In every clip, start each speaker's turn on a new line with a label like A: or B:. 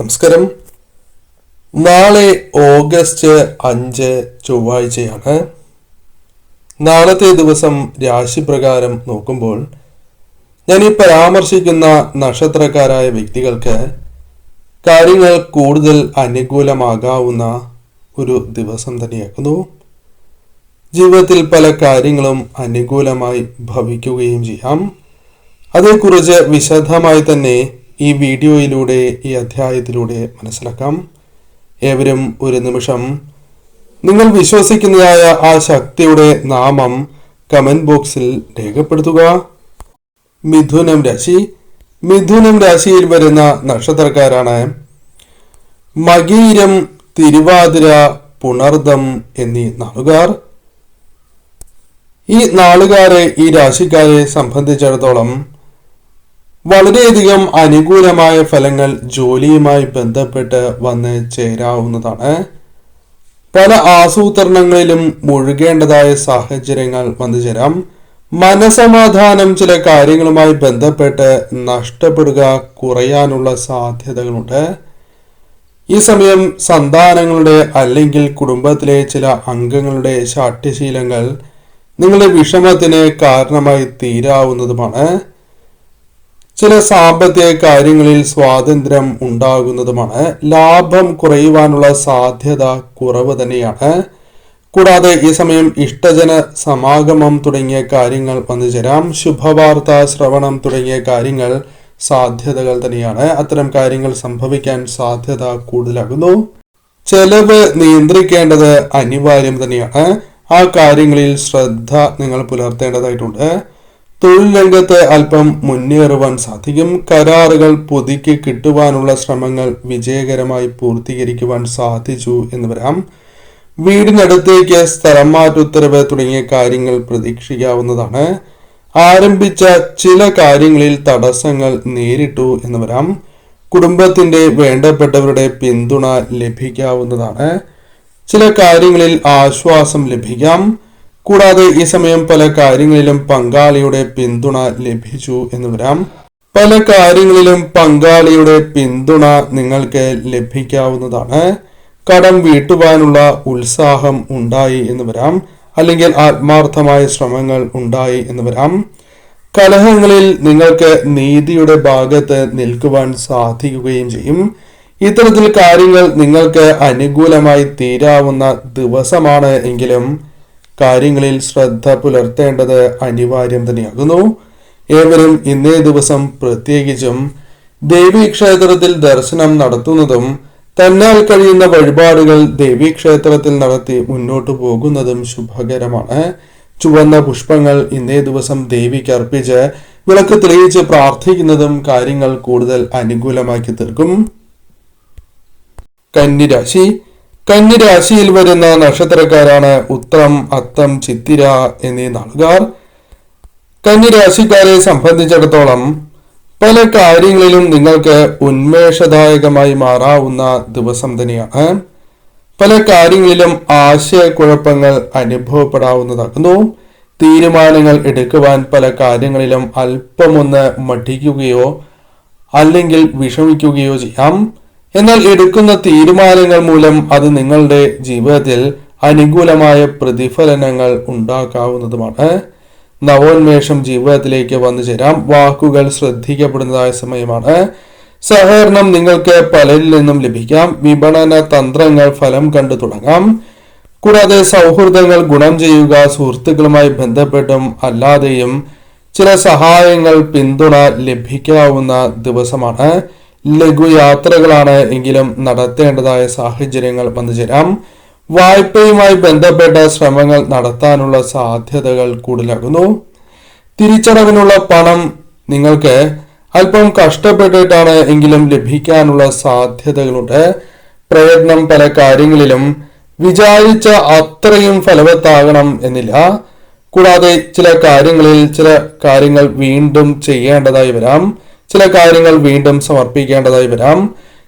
A: നമസ്കാരം. നാളെ ഓഗസ്റ്റ് 5 ചൊവ്വാഴ്ചയാണ്. നാളത്തെ ദിവസം രാശിപ്രകാരം നോക്കുമ്പോൾ ഞാൻ ഈ പരാമർശിക്കുന്ന നക്ഷത്രക്കാരായ വ്യക്തികൾക്ക് കാര്യങ്ങൾ കൂടുതൽ അനുകൂലമാകാവുന്ന ഒരു ദിവസം തന്നെയാക്കുന്നു. ജീവിതത്തിൽ പല കാര്യങ്ങളും അനുകൂലമായി ഭവിക്കുകയും ചെയ്യാം. അതേക്കുറിച്ച് വിശദമായി തന്നെ ഈ വീഡിയോയിലൂടെ, ഈ അധ്യായത്തിലൂടെ മനസ്സിലാക്കാം. ഏവരും ഒരു നിമിഷം നിങ്ങൾ വിശ്വസിക്കുന്നതായ ആ ശക്തിയുടെ നാമം കമന്റ് ബോക്സിൽ രേഖപ്പെടുത്തുക. മിഥുനം രാശി. മിഥുനം രാശിയിൽ വരുന്ന നക്ഷത്രക്കാരാണ് മകീരം, തിരുവാതിര, പുണർദം എന്നീ നാളുകാർ. ഈ നാളുകാരെ, ഈ രാശിക്കാരെ സംബന്ധിച്ചിടത്തോളം വളരെയധികം അനുകൂലമായ ഫലങ്ങൾ ജോലിയുമായി ബന്ധപ്പെട്ട് വന്ന് ചേരാവുന്നതാണ്. പല ആസൂത്രണങ്ങളിലും മുഴുകേണ്ടതായ സാഹചര്യങ്ങൾ വന്നു ചേരാം. മനസമാധാനം ചില കാര്യങ്ങളുമായി ബന്ധപ്പെട്ട് നഷ്ടപ്പെടുക, കുറയാനുള്ള സാധ്യതകളുണ്ട്. ഈ സമയം സന്താനങ്ങളുടെ അല്ലെങ്കിൽ കുടുംബത്തിലെ ചില അംഗങ്ങളുടെ ശാഠ്യശീലങ്ങൾ നിങ്ങളുടെ വിഷമത്തിന് കാരണമായി തീരാവുന്നതുമാണ്. ചില സാമ്പത്തിക കാര്യങ്ങളിൽ സ്വാതന്ത്ര്യം ഉണ്ടാകുന്നതുമാണ്. ലാഭം കുറയുവാനുള്ള സാധ്യത കുറവ് തന്നെയാണ്. കൂടാതെ ഈ സമയം ഇഷ്ടജന സമാഗമം തുടങ്ങിയ കാര്യങ്ങൾ വന്നു ചേരാം. ശുഭവാർത്ത ശ്രവണം തുടങ്ങിയ കാര്യങ്ങൾ സാധ്യതകൾ തന്നെയാണ്. അത്തരം കാര്യങ്ങൾ സംഭവിക്കാൻ സാധ്യത കൂടുതലാകുന്നു. ചെലവ് നിയന്ത്രിക്കേണ്ടത് അനിവാര്യം തന്നെയാണ്. ആ കാര്യങ്ങളിൽ ശ്രദ്ധ നിങ്ങൾ പുലർത്തേണ്ടതായിട്ടുണ്ട്. തൊഴിൽ രംഗത്ത് അല്പം മുന്നേറുവാൻ സാധിക്കും. കരാറുകൾ പുതുക്കി കിട്ടുവാനുള്ള ശ്രമങ്ങൾ വിജയകരമായി പൂർത്തീകരിക്കുവാൻ സാധിച്ചു എന്ന് വരാം. വീടിനടുത്തേക്ക് സ്ഥലം മാറ്റ ഉത്തരവ് തുടങ്ങിയ കാര്യങ്ങൾ പ്രതീക്ഷിക്കാവുന്നതാണ്. ആരംഭിച്ച ചില കാര്യങ്ങളിൽ തടസ്സങ്ങൾ നേരിട്ടു എന്ന് വരാം. കുടുംബത്തിന്റെ വേണ്ടപ്പെട്ടവരുടെ പിന്തുണ ലഭിക്കാവുന്നതാണ്. ചില കാര്യങ്ങളിൽ ആശ്വാസം ലഭിക്കാം. കൂടാതെ ഈ സമയം പല കാര്യങ്ങളിലും പങ്കാളിയുടെ പിന്തുണ ലഭിച്ചു എന്ന് വരാം. പല കാര്യങ്ങളിലും പങ്കാളിയുടെ പിന്തുണ നിങ്ങൾക്ക് ലഭിക്കാവുന്നതാണ്. കടം വീട്ടുവാനുള്ള ഉത്സാഹം ഉണ്ടായി എന്ന് വരാം, അല്ലെങ്കിൽ ആത്മാർത്ഥമായ ശ്രമങ്ങൾ ഉണ്ടായി എന്ന് വരാം. കലഹങ്ങളിൽ നിങ്ങൾക്ക് നീതിയുടെ ഭാഗത്ത് നിൽക്കുവാൻ സാധിക്കുകയും ചെയ്യും. ഇത്തരത്തിൽ കാര്യങ്ങൾ നിങ്ങൾക്ക് അനുകൂലമായി തീരാവുന്ന ദിവസമാണ്. എങ്കിലും കാര്യങ്ങളിൽ ശ്രദ്ധ പുലർത്തേണ്ടത് അനിവാര്യം തന്നെയാകുന്നു. ഏവരും ഇന്നേ ദിവസം പ്രത്യേകിച്ചും ദേവീക്ഷേത്രത്തിൽ ദർശനം നടത്തുന്നതും തന്നാൽ കഴിയുന്ന വഴിപാടുകൾ ദേവീക്ഷേത്രത്തിൽ നടത്തി മുന്നോട്ടു പോകുന്നതും ശുഭകരമാണ്. ചുവന്ന പുഷ്പങ്ങൾ ഇന്നേ ദിവസം ദേവിക്ക് അർപ്പിച്ച് വിളക്ക് തെളിയിച്ച് പ്രാർത്ഥിക്കുന്നതും കാര്യങ്ങൾ കൂടുതൽ അനുകൂലമാക്കി തീർക്കും. കന്നിരാശി. കന്നിരാശിയിൽ വരുന്ന നക്ഷത്രക്കാരാണ് ഉത്രം, അത്തം, ചിത്തിര എന്നീ നാളുകാർ. കന്നിരാശിക്കാരെ സംബന്ധിച്ചിടത്തോളം പല കാര്യങ്ങളിലും നിങ്ങൾക്ക് ഉന്മേഷദായകമായി മാറാവുന്ന ദിവസം തന്നെയാണ്. പല കാര്യങ്ങളിലും ആശയക്കുഴപ്പങ്ങൾ അനുഭവപ്പെടാവുന്നതാകുന്നു. തീരുമാനങ്ങൾ എടുക്കുവാൻ പല കാര്യങ്ങളിലും അല്പമൊന്ന് മടിക്കുകയോ അല്ലെങ്കിൽ വിഷമിക്കുകയോ ചെയ്യാം. എന്നാൽ എടുക്കുന്ന തീരുമാനങ്ങൾ മൂലം അത് നിങ്ങളുടെ ജീവിതത്തിൽ അനുകൂലമായ പ്രതിഫലനങ്ങൾ ഉണ്ടാക്കാവുന്നതുമാണ്. നവോന്മേഷം ജീവിതത്തിലേക്ക് വന്നു ചേരാം. വാക്കുകൾ ശ്രദ്ധിക്കപ്പെടുന്നതായ സമയമാണ്. സഹകരണം നിങ്ങൾക്ക് പലരിൽ നിന്നും ലഭിക്കാം. വിപണന തന്ത്രങ്ങൾ ഫലം കണ്ടു തുടങ്ങാം. കൂടാതെ സൗഹൃദങ്ങൾ ഗുണം ചെയ്യുക. സുഹൃത്തുക്കളുമായി ബന്ധപ്പെട്ടും അല്ലാതെയും ചില സഹായങ്ങൾ, പിന്തുണ ലഭിക്കാവുന്ന ദിവസമാണ്. ലഘുയാത്രകളാണ് എങ്കിലും നടത്തേണ്ടതായ സാഹചര്യങ്ങൾ വന്നു ചേരാം. വായ്പയുമായി ബന്ധപ്പെട്ട ശ്രമങ്ങൾ നടത്താനുള്ള സാധ്യതകൾ കൂടുതലാകുന്നു. തിരിച്ചടവിനുള്ള പണം നിങ്ങൾക്ക് അല്പം കഷ്ടപ്പെട്ടിട്ടാണ് എങ്കിലും ലഭിക്കാനുള്ള സാധ്യതകളുണ്ട്. പ്രയത്നം പല കാര്യങ്ങളിലും വിചാരിച്ച അത്രയും ഫലവത്താകണം എന്നില്ല. കൂടാതെ ചില കാര്യങ്ങൾ വീണ്ടും ചെയ്യേണ്ടതായി വരാം. ചില കാര്യങ്ങൾ വീണ്ടും സമർപ്പിക്കേണ്ടതായി വരാം.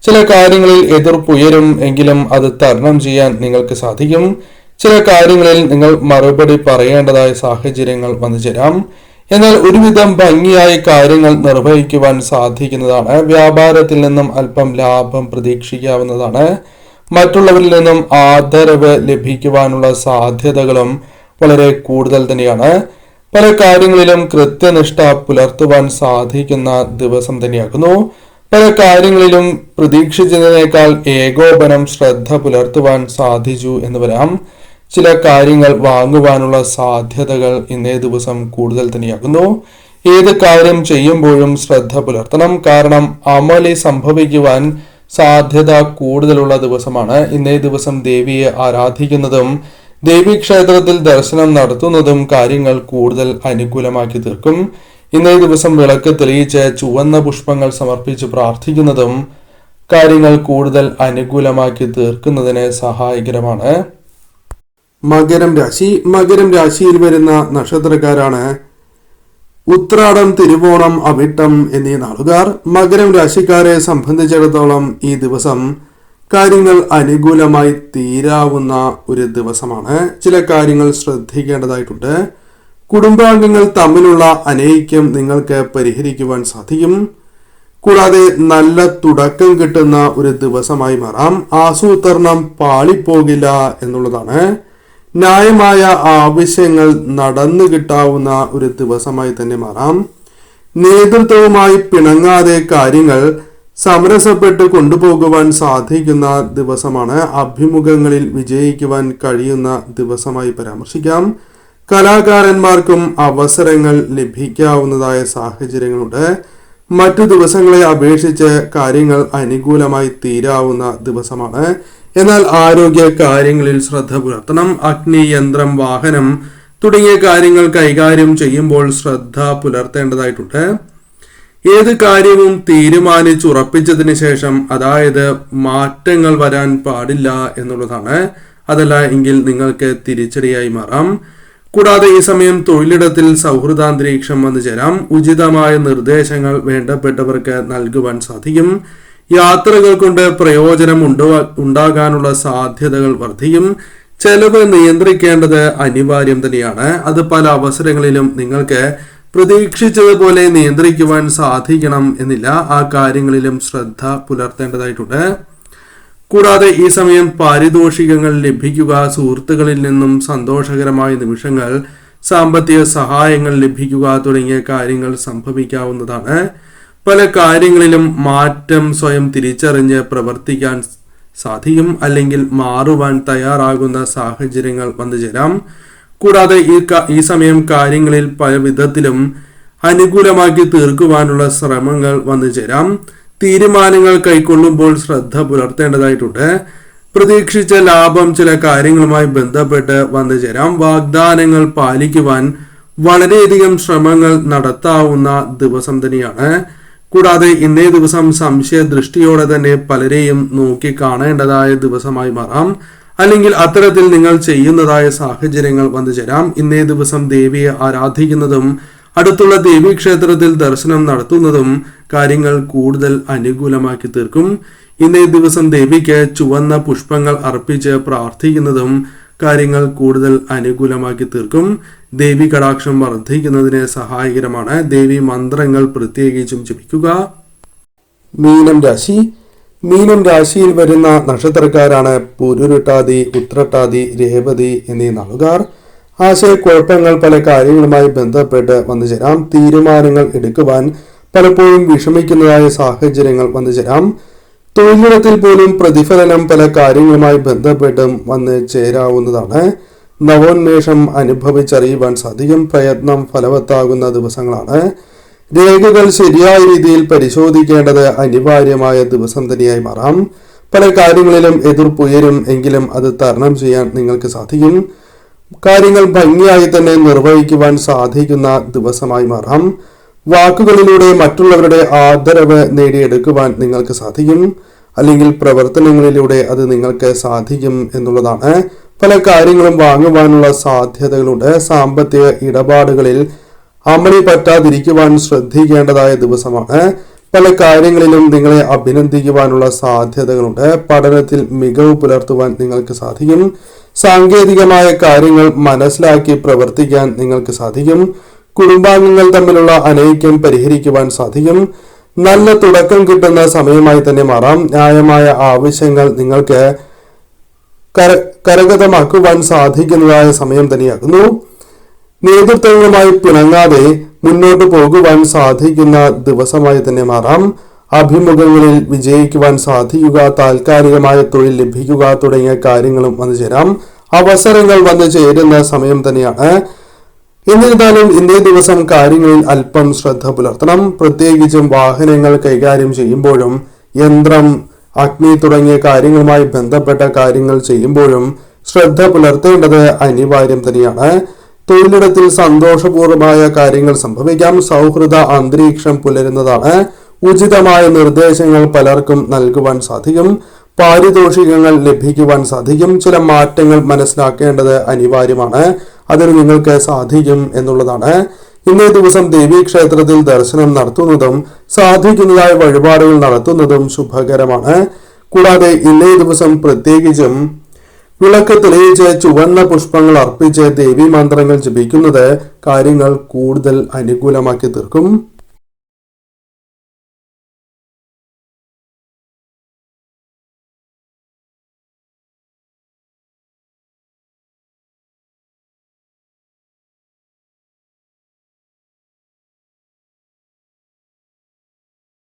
A: ചില കാര്യങ്ങളിൽ എതിർപ്പുയരും എങ്കിലും അത് തരണം ചെയ്യാൻ നിങ്ങൾക്ക് സാധിക്കും. ചില കാര്യങ്ങളിൽ നിങ്ങൾ മറുപടി പറയേണ്ടതായ സാഹചര്യങ്ങൾ വന്നു ചേരാം. എന്നാൽ ഒരുവിധം ഭംഗിയായ കാര്യങ്ങൾ നിർവഹിക്കുവാൻ സാധിക്കുന്നതാണ്. വ്യാപാരത്തിൽ നിന്നും അല്പം ലാഭം പ്രതീക്ഷിക്കാവുന്നതാണ്. മറ്റുള്ളവരിൽ നിന്നും ആദരവ് ലഭിക്കുവാനുള്ള സാധ്യതകളും വളരെ കൂടുതൽ തന്നെയാണ്. പല കാര്യങ്ങളിലും കൃത്യനിഷ്ഠ പുലർത്തുവാൻ സാധിക്കുന്ന ദിവസം തന്നെയാകുന്നു. പല കാര്യങ്ങളിലും പ്രതീക്ഷിച്ചതിനേക്കാൾ ഏകോപനം, ശ്രദ്ധ പുലർത്തുവാൻ സാധിച്ചു എന്ന് വരാം. ചില കാര്യങ്ങൾ വാങ്ങുവാനുള്ള സാധ്യതകൾ ഇന്നേ ദിവസം കൂടുതൽ തന്നെയാകുന്നു. ഏത് കാര്യം ചെയ്യുമ്പോഴും ശ്രദ്ധ പുലർത്തണം. കാരണം അമളി സംഭവിക്കുവാൻ സാധ്യത കൂടുതലുള്ള ദിവസമാണ്. ഇന്നേ ദിവസം ദേവിയെ ആരാധിക്കുന്നതും ദേവീക്ഷേത്രത്തിൽ ദർശനം നടത്തുന്നതും കാര്യങ്ങൾ കൂടുതൽ അനുകൂലമാക്കി തീർക്കും. ഇന്നേ ദിവസം വിളക്ക് തെളിയിച്ച് ചുവന്ന പുഷ്പങ്ങൾ സമർപ്പിച്ച് പ്രാർത്ഥിക്കുന്നതും കാര്യങ്ങൾ കൂടുതൽ അനുകൂലമാക്കി തീർക്കുന്നതിന് സഹായകരമാണ്. മകരം രാശി. മകരം രാശിയിൽ വരുന്ന നക്ഷത്രക്കാരാണ് ഉത്രാടം, തിരുവോണം, അവിട്ടം എന്നീ നാളുകാർ. മകരം രാശിക്കാരെ സംബന്ധിച്ചിടത്തോളം ഈ ദിവസം കാര്യങ്ങൾ അനുകൂലമായി തീരാവുന്ന ഒരു ദിവസമാണ്. ചില കാര്യങ്ങൾ ശ്രദ്ധിക്കേണ്ടതായിട്ടുണ്ട്. കുടുംബാംഗങ്ങൾ തമ്മിലുള്ള അനൈക്യം നിങ്ങൾക്ക് പരിഹരിക്കുവാൻ സാധിക്കും. കൂടാതെ നല്ല തുടക്കം കിട്ടുന്ന ഒരു ദിവസമായി മാറാം. ആസൂത്രണം പാളിപ്പോകില്ല എന്നുള്ളതാണ്. ന്യായമായ ആവശ്യങ്ങൾ നടന്നു കിട്ടാവുന്ന ഒരു ദിവസമായി തന്നെ മാറാം. നേതൃത്വവുമായി പിണങ്ങാതെ കാര്യങ്ങൾ സമരസപ്പെട്ട് കൊണ്ടുപോകുവാൻ സാധിക്കുന്ന ദിവസമാണ്. അഭിമുഖങ്ങളിൽ വിജയിക്കുവാൻ കഴിയുന്ന ദിവസമായി പരാമർശിക്കാം. കലാകാരന്മാർക്കും അവസരങ്ങൾ ലഭിക്കാവുന്നതായ സാഹചര്യങ്ങളുണ്ട്. മറ്റു ദിവസങ്ങളെ അപേക്ഷിച്ച് കാര്യങ്ങൾ അനുകൂലമായി തീരാവുന്ന ദിവസമാണ്. എന്നാൽ ആരോഗ്യ കാര്യങ്ങളിൽ ശ്രദ്ധ പുലർത്തണം. അഗ്നി, യന്ത്രം, വാഹനം തുടങ്ങിയ കാര്യങ്ങൾ കൈകാര്യം ചെയ്യുമ്പോൾ ശ്രദ്ധ പുലർത്തേണ്ടതായിട്ടുണ്ട്. ഏത് കാര്യവും തീരുമാനിച്ചുറപ്പിച്ചതിന് ശേഷം, അതായത് മാറ്റങ്ങൾ വരാൻ പാടില്ല എന്നുള്ളതാണ്. അതല്ല എങ്കിൽ നിങ്ങൾക്ക് തിരിച്ചടിയായി മാറാം. കൂടാതെ ഈ സമയം തൊഴിലിടത്തിൽ സൗഹൃദാന്തരീക്ഷം വന്നു ചേരാം. ഉചിതമായ നിർദ്ദേശങ്ങൾ വേണ്ടപ്പെട്ടവർക്ക് നൽകുവാൻ സാധിക്കും. യാത്രകൾ കൊണ്ട് പ്രയോജനം ഉണ്ടാകാനുള്ള സാധ്യതകൾ വർദ്ധിക്കും. ചെലവ് നിയന്ത്രിക്കേണ്ടത് അനിവാര്യം തന്നെയാണ്. അത് പല അവസരങ്ങളിലും നിങ്ങൾക്ക് പ്രതീക്ഷിച്ചതുപോലെ നിയന്ത്രിക്കുവാൻ സാധിക്കണം എന്നില്ല. ആ കാര്യങ്ങളിലും ശ്രദ്ധ പുലർത്തേണ്ടതായിട്ടുണ്ട്. കൂടാതെ ഈ സമയം പാരിതോഷികങ്ങൾ ലഭിക്കുക, സുഹൃത്തുക്കളിൽ നിന്നും സന്തോഷകരമായ നിമിഷങ്ങൾ, സാമ്പത്തിക സഹായങ്ങൾ ലഭിക്കുക തുടങ്ങിയ കാര്യങ്ങൾ സംഭവിക്കാവുന്നതാണ്. പല കാര്യങ്ങളിലും മാറ്റം സ്വയം തിരിച്ചറിഞ്ഞ് പ്രവർത്തിക്കാൻ സാധിക്കും. അല്ലെങ്കിൽ മാറുവാൻ തയ്യാറാകുന്ന സാഹചര്യങ്ങൾ വന്നു ചേരാം. കൂടാതെ ഈ സമയം കാര്യങ്ങളിൽ പല വിധത്തിലും അനുകൂലമാക്കി തീർക്കുവാനുള്ള ശ്രമങ്ങൾ വന്നു ചേരാം. തീരുമാനങ്ങൾ കൈക്കൊള്ളുമ്പോൾ ശ്രദ്ധ പുലർത്തേണ്ടതായിട്ടുണ്ട്. പ്രതീക്ഷിച്ച ലാഭം ചില കാര്യങ്ങളുമായി ബന്ധപ്പെട്ട് വന്നു ചേരാം. വാഗ്ദാനങ്ങൾ പാലിക്കുവാൻ വളരെയധികം ശ്രമങ്ങൾ നടത്താവുന്ന ദിവസം തന്നെയാണ്. കൂടാതെ ഇന്നേ ദിവസം സംശയ ദൃഷ്ടിയോടെ തന്നെ പലരെയും നോക്കി കാണേണ്ടതായ ദിവസമായി മാറാം. അല്ലെങ്കിൽ അത്തരത്തിൽ നിങ്ങൾ ചെയ്യുന്നതായ സാഹചര്യങ്ങൾ വന്നു ചേരാം. ഇന്നേ ദിവസം ദേവിയെ ആരാധിക്കുന്നതും അടുത്തുള്ള ദേവീക്ഷേത്രത്തിൽ ദർശനം നടത്തുന്നതും കാര്യങ്ങൾ കൂടുതൽ അനുകൂലമാക്കി തീർക്കും. ഇന്നേ ദിവസം ദേവിക്ക് ചുവന്ന പുഷ്പങ്ങൾ അർപ്പിച്ച് പ്രാർത്ഥിക്കുന്നതും കാര്യങ്ങൾ കൂടുതൽ അനുകൂലമാക്കി തീർക്കും. ദേവി കടാക്ഷം വർദ്ധിക്കുന്നതിന് സഹായകരമാണ്. ദേവി മന്ത്രങ്ങൾ പ്രത്യേകിച്ചും ജപിക്കുക. മീനം രാശി. മീനം രാശിയിൽ വരുന്ന നക്ഷത്രക്കാരാണ് പൂരുരുട്ടാതി, ഉത്രട്ടാതി, രേവതി എന്നീ നാളുകാർ. ആശയക്കുഴപ്പങ്ങൾ പല കാര്യങ്ങളുമായി ബന്ധപ്പെട്ട് വന്നു ചേരാം. തീരുമാനങ്ങൾ എടുക്കുവാൻ പലപ്പോഴും വിഷമിക്കുന്നതായ സാഹചര്യങ്ങൾ വന്നു ചേരാം. തൊഴിലിടത്തിൽ പോലും പ്രതിഫലനം പല കാര്യങ്ങളുമായി ബന്ധപ്പെട്ടും വന്ന് ചേരാവുന്നതാണ്. നവോന്മേഷം അനുഭവിച്ചറിയുവാൻ സാധിക്കും. പ്രയത്നം ഫലവത്താകുന്ന ദിവസങ്ങളാണ്. രേഖകൾ ശരിയായ രീതിയിൽ പരിശോധിക്കേണ്ടത് അനിവാര്യമായ ദിവസം തന്നെയായി മാറാം. പല കാര്യങ്ങളിലും എതിർപ്പുയരും എങ്കിലും അത് തരണം ചെയ്യാൻ നിങ്ങൾക്ക് സാധിക്കും. കാര്യങ്ങൾ ഭംഗിയായി തന്നെ നിർവഹിക്കുവാൻ സാധിക്കുന്ന ദിവസമായി മാറാം. വാക്കുകളിലൂടെ മറ്റുള്ളവരുടെ ആദരവ് നേടിയെടുക്കുവാൻ നിങ്ങൾക്ക് സാധിക്കും. അല്ലെങ്കിൽ പ്രവർത്തനങ്ങളിലൂടെ അത് നിങ്ങൾക്ക് സാധിക്കും എന്നുള്ളതാണ്. പല കാര്യങ്ങളും വാങ്ങുവാനുള്ള സാധ്യതകളുണ്ട്. സാമ്പത്തിക ഇടപാടുകളിൽ അമളി പറ്റാതിരിക്കുവാൻ ശ്രദ്ധിക്കേണ്ടതായ ദിവസമാണ്. പല കാര്യങ്ങളിലും നിങ്ങളെ അഭിനന്ദിക്കുവാനുള്ള സാധ്യതകളുണ്ട്. പഠനത്തിൽ മികവ് പുലർത്തുവാൻ നിങ്ങൾക്ക് സാധിക്കും. സാങ്കേതികമായ കാര്യങ്ങൾ മനസ്സിലാക്കി പ്രവർത്തിക്കാൻ നിങ്ങൾക്ക് സാധിക്കും. കുടുംബാംഗങ്ങൾ തമ്മിലുള്ള അനൈക്യം പരിഹരിക്കുവാൻ സാധിക്കും. നല്ല തുടക്കം കിട്ടുന്ന സമയമായി തന്നെ മാറാം. ന്യായമായ ആവശ്യങ്ങൾ നിങ്ങൾക്ക് കരഗതമാക്കുവാൻ സാധിക്കുന്നതായ സമയം തന്നെയാകുന്നു. നേതൃത്വങ്ങളുമായി പിണങ്ങാതെ മുന്നോട്ട് പോകുവാൻ സാധിക്കുന്ന ദിവസമായി തന്നെ മാറാം. അഭിമുഖങ്ങളിൽ വിജയിക്കുവാൻ സാധിക്കുക, താൽക്കാലികമായ തൊഴിൽ ലഭിക്കുക തുടങ്ങിയ കാര്യങ്ങളും വന്നു ചേരാം. അവസരങ്ങൾ വന്നു ചേരുന്ന സമയം തന്നെയാണ്. എന്നിരുന്നാലും ഇന്നേ ദിവസം കാര്യങ്ങളിൽ അല്പം ശ്രദ്ധ പുലർത്തണം. പ്രത്യേകിച്ചും വാഹനങ്ങൾ കൈകാര്യം ചെയ്യുമ്പോഴും യന്ത്രം, അഗ്നി തുടങ്ങിയ കാര്യങ്ങളുമായി ബന്ധപ്പെട്ട കാര്യങ്ങൾ ചെയ്യുമ്പോഴും ശ്രദ്ധ പുലർത്തേണ്ടത് അനിവാര്യം തന്നെയാണ്. തൊഴിലിടത്തിൽ സന്തോഷപൂർവമായ കാര്യങ്ങൾ സംഭവിക്കാം. സൗഹൃദ അന്തരീക്ഷം പുലരുന്നതാണ്. ഉചിതമായ നിർദ്ദേശങ്ങൾ പലർക്കും നൽകുവാൻ സാധിക്കും. പാരിതോഷികങ്ങൾ ലഭിക്കുവാൻ സാധിക്കും. ചില മാറ്റങ്ങൾ മനസ്സിലാക്കേണ്ടത് അനിവാര്യമാണ്. അതിന് നിങ്ങൾക്ക് സാധിക്കും എന്നുള്ളതാണ്. ഇന്നേ ദിവസം ദേവീക്ഷേത്രത്തിൽ ദർശനം നടത്തുന്നതും സാധിക്കുന്നതായ വഴിപാടുകൾ നടത്തുന്നതും ശുഭകരമാണ്. കൂടാതെ ഇന്നേ ദിവസം പ്രത്യേകിച്ചും വിളക്ക് തെളിയിച്ച് ചുവന്ന പുഷ്പങ്ങൾ അർപ്പിച്ച് ദേവീ മന്ത്രങ്ങൾ ജപിക്കുന്നത് കാര്യങ്ങൾ കൂടുതൽ അനുകൂലമാക്കി തീർക്കും.